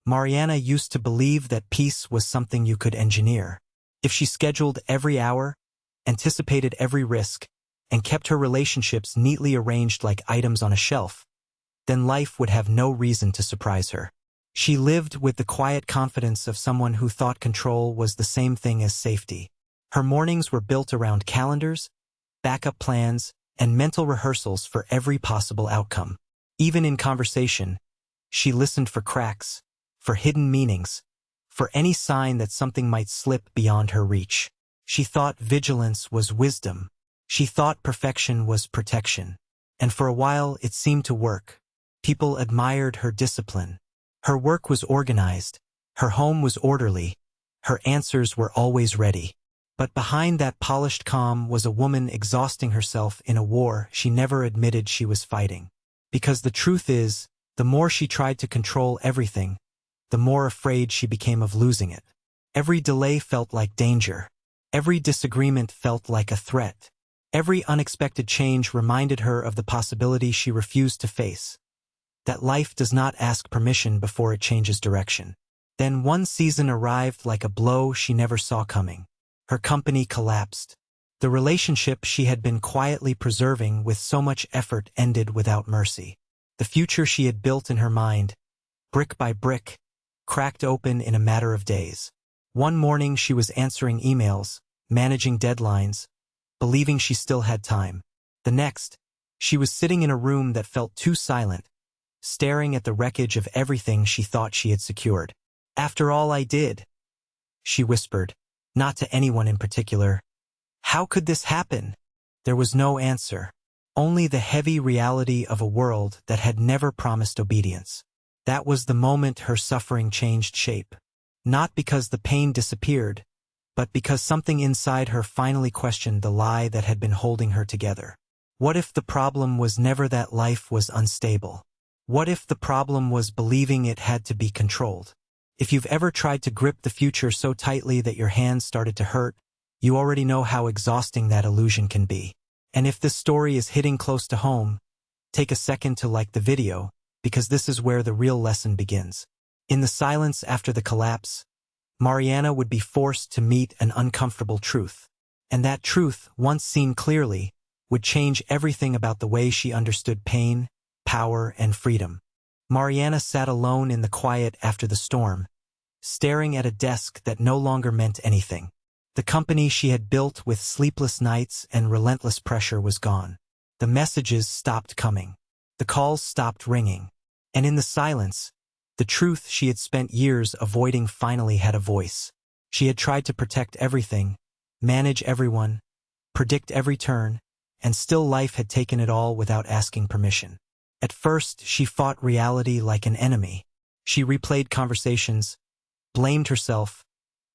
Mariana used to believe that peace was something you could engineer. If she scheduled every hour, anticipated every risk, and kept her relationships neatly arranged like items on a shelf, then life would have no reason to surprise her. She lived with the quiet confidence of someone who thought control was the same thing as safety. Her mornings were built around calendars, backup plans, and mental rehearsals for every possible outcome. Even in conversation, she listened for cracks, for hidden meanings, for any sign that something might slip beyond her reach. She thought vigilance was wisdom. She thought perfection was protection. And for a while it seemed to work. People admired her discipline. Her work was organized. Her home was orderly. Her answers were always ready. But behind that polished calm was a woman exhausting herself in a war she never admitted she was fighting. Because the truth is, the more she tried to control everything, the more afraid she became of losing it. Every delay felt like danger. Every disagreement felt like a threat. Every unexpected change reminded her of the possibility she refused to face. That life does not ask permission before it changes direction. Then one season arrived like a blow she never saw coming. Her company collapsed. The relationship she had been quietly preserving with so much effort ended without mercy. The future she had built in her mind, brick by brick, cracked open in a matter of days. One morning she was answering emails, managing deadlines, believing she still had time. The next, she was sitting in a room that felt too silent, staring at the wreckage of everything she thought she had secured. "After all I did," she whispered, not to anyone in particular. "How could this happen?" There was no answer, only the heavy reality of a world that had never promised obedience. That was the moment her suffering changed shape. Not because the pain disappeared, but because something inside her finally questioned the lie that had been holding her together. What if the problem was never that life was unstable? What if the problem was believing it had to be controlled? If you've ever tried to grip the future so tightly that your hands started to hurt, you already know how exhausting that illusion can be. And if this story is hitting close to home, take a second to like the video, because this is where the real lesson begins. In the silence after the collapse, Mariana would be forced to meet an uncomfortable truth. And that truth, once seen clearly, would change everything about the way she understood pain, power, and freedom. Mariana sat alone in the quiet after the storm, staring at a desk that no longer meant anything. The company she had built with sleepless nights and relentless pressure was gone. The messages stopped coming. The calls stopped ringing. And in the silence, the truth she had spent years avoiding finally had a voice. She had tried to protect everything, manage everyone, predict every turn, and still life had taken it all without asking permission. At first, she fought reality like an enemy. She replayed conversations, blamed herself,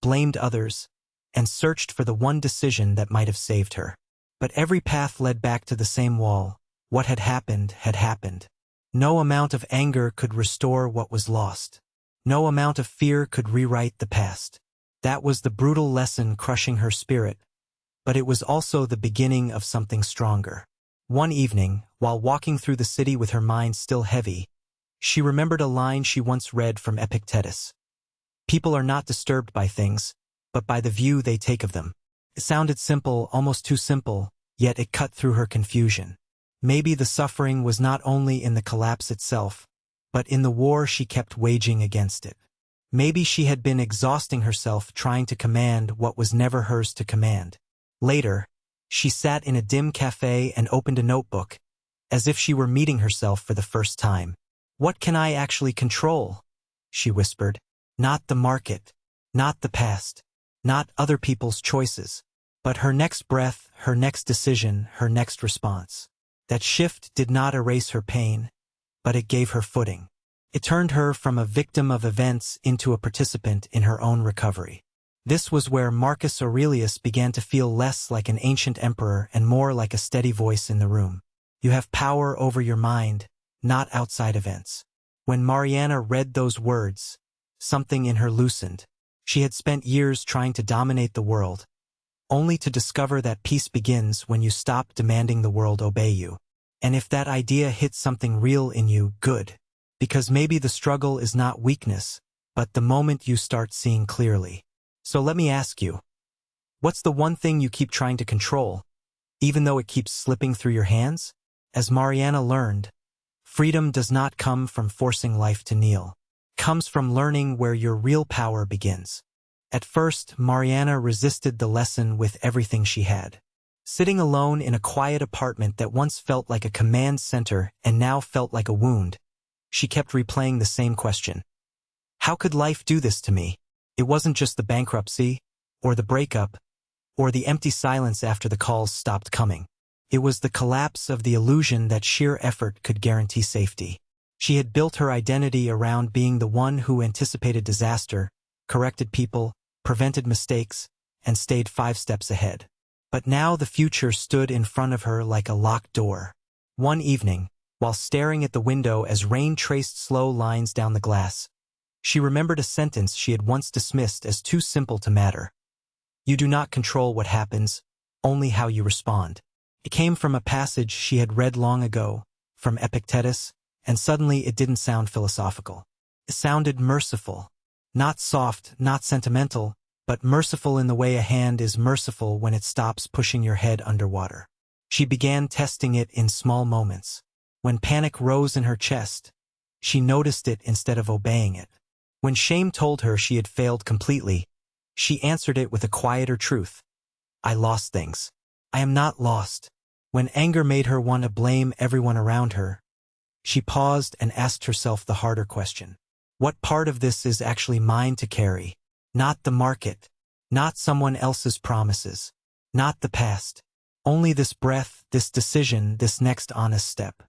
blamed others, and searched for the one decision that might have saved her. But every path led back to the same wall. What had happened had happened. No amount of anger could restore what was lost. No amount of fear could rewrite the past. That was the brutal lesson crushing her spirit, but it was also the beginning of something stronger. One evening, while walking through the city with her mind still heavy, she remembered a line she once read from Epictetus. "People are not disturbed by things, but by the view they take of them." It sounded simple, almost too simple, yet it cut through her confusion. Maybe the suffering was not only in the collapse itself, but in the war she kept waging against it. Maybe she had been exhausting herself trying to command what was never hers to command. Later, she sat in a dim cafe and opened a notebook, as if she were meeting herself for the first time. "What can I actually control?" she whispered. "Not the market, not the past, not other people's choices, but her next breath, her next decision, her next response." That shift did not erase her pain, but it gave her footing. It turned her from a victim of events into a participant in her own recovery. This was where Marcus Aurelius began to feel less like an ancient emperor and more like a steady voice in the room. You have power over your mind, not outside events. When Mariana read those words, something in her loosened. She had spent years trying to dominate the world, only to discover that peace begins when you stop demanding the world obey you. And if that idea hits something real in you, good. Because maybe the struggle is not weakness, but the moment you start seeing clearly. So let me ask you, what's the one thing you keep trying to control, even though it keeps slipping through your hands? As Mariana learned, freedom does not come from forcing life to kneel. It comes from learning where your real power begins. At first, Mariana resisted the lesson with everything she had. Sitting alone in a quiet apartment that once felt like a command center and now felt like a wound, she kept replaying the same question. How could life do this to me? It wasn't just the bankruptcy, or the breakup, or the empty silence after the calls stopped coming. It was the collapse of the illusion that sheer effort could guarantee safety. She had built her identity around being the one who anticipated disaster, corrected people, prevented mistakes, and stayed 5 steps ahead. But now the future stood in front of her like a locked door. One evening, while staring at the window as rain traced slow lines down the glass, she remembered a sentence she had once dismissed as too simple to matter. You do not control what happens, only how you respond. It came from a passage she had read long ago, from Epictetus, and suddenly it didn't sound philosophical. It sounded merciful. Not soft, not sentimental, but merciful in the way a hand is merciful when it stops pushing your head underwater. She began testing it in small moments. When panic rose in her chest, she noticed it instead of obeying it. When shame told her she had failed completely, she answered it with a quieter truth. I lost things. I am not lost. When anger made her want to blame everyone around her, she paused and asked herself the harder question. What part of this is actually mine to carry? Not the market, not someone else's promises, not the past. Only this breath, this decision, this next honest step.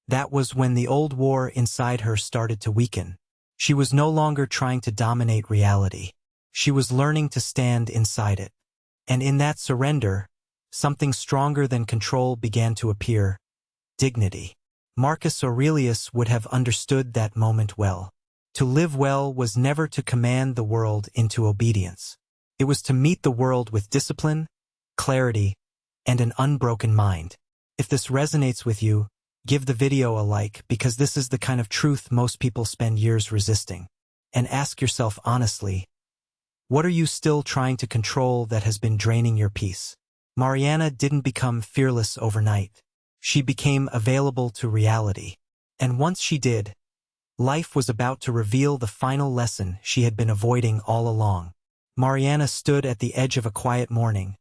That was when the old war inside her started to weaken. She was no longer trying to dominate reality. She was learning to stand inside it. And in that surrender, something stronger than control began to appear: dignity. Marcus Aurelius would have understood that moment well. To live well was never to command the world into obedience. It was to meet the world with discipline, clarity, and an unbroken mind. If this resonates with you, give the video a like, because this is the kind of truth most people spend years resisting. And ask yourself honestly, what are you still trying to control that has been draining your peace? Mariana didn't become fearless overnight. She became available to reality. And once she did, life was about to reveal the final lesson she had been avoiding all along. Mariana stood at the edge of a quiet morning,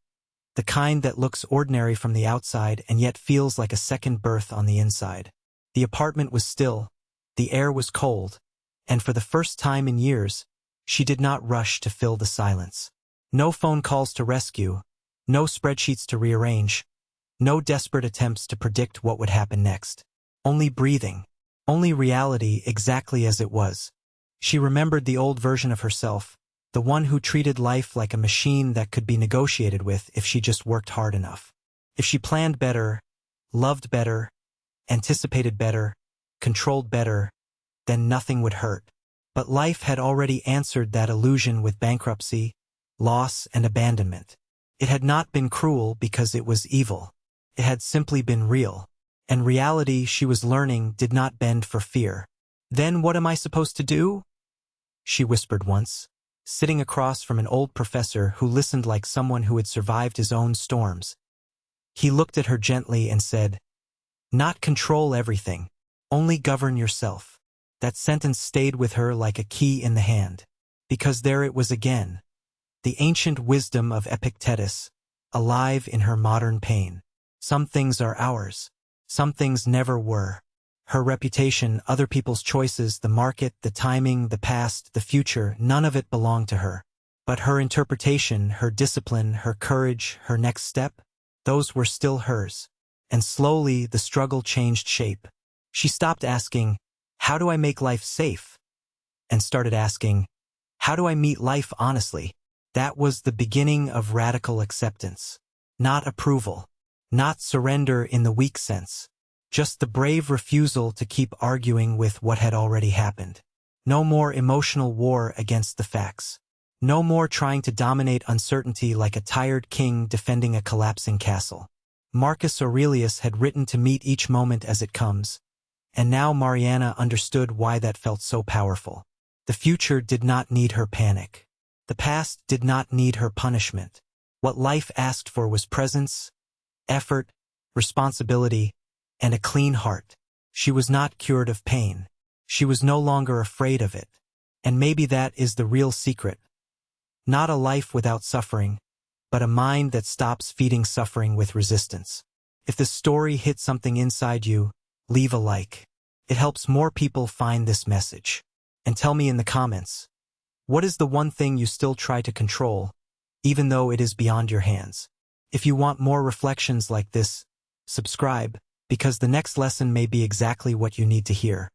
the kind that looks ordinary from the outside and yet feels like a second birth on the inside. The apartment was still, the air was cold, and for the first time in years, she did not rush to fill the silence. No phone calls to rescue, no spreadsheets to rearrange, no desperate attempts to predict what would happen next. Only breathing. Only reality exactly as it was. She remembered the old version of herself, the one who treated life like a machine that could be negotiated with if she just worked hard enough. If she planned better, loved better, anticipated better, controlled better, then nothing would hurt. But life had already answered that illusion with bankruptcy, loss, and abandonment. It had not been cruel because it was evil. It had simply been real. And reality, she was learning, did not bend for fear. Then what am I supposed to do? She whispered once, sitting across from an old professor who listened like someone who had survived his own storms. He looked at her gently and said, not control everything, only govern yourself. That sentence stayed with her like a key in the hand, because there it was again, the ancient wisdom of Epictetus, alive in her modern pain. Some things are ours. Some things never were. Her reputation, other people's choices, the market, the timing, the past, the future, none of it belonged to her. But her interpretation, her discipline, her courage, her next step, those were still hers. And slowly the struggle changed shape. She stopped asking, how do I make life safe? And started asking, how do I meet life honestly? That was the beginning of radical acceptance. Not approval. Not surrender in the weak sense. Just the brave refusal to keep arguing with what had already happened. No more emotional war against the facts. No more trying to dominate uncertainty like a tired king defending a collapsing castle. Marcus Aurelius had written to meet each moment as it comes, and now Mariana understood why that felt so powerful. The future did not need her panic. The past did not need her punishment. What life asked for was presence, effort, responsibility, and a clean heart. She was not cured of pain. She was no longer afraid of it. And maybe that is the real secret. Not a life without suffering, but a mind that stops feeding suffering with resistance. If the story hit something inside you, leave a like. It helps more people find this message. And tell me in the comments, what is the one thing you still try to control, even though it is beyond your hands? If you want more reflections like this, subscribe, because the next lesson may be exactly what you need to hear.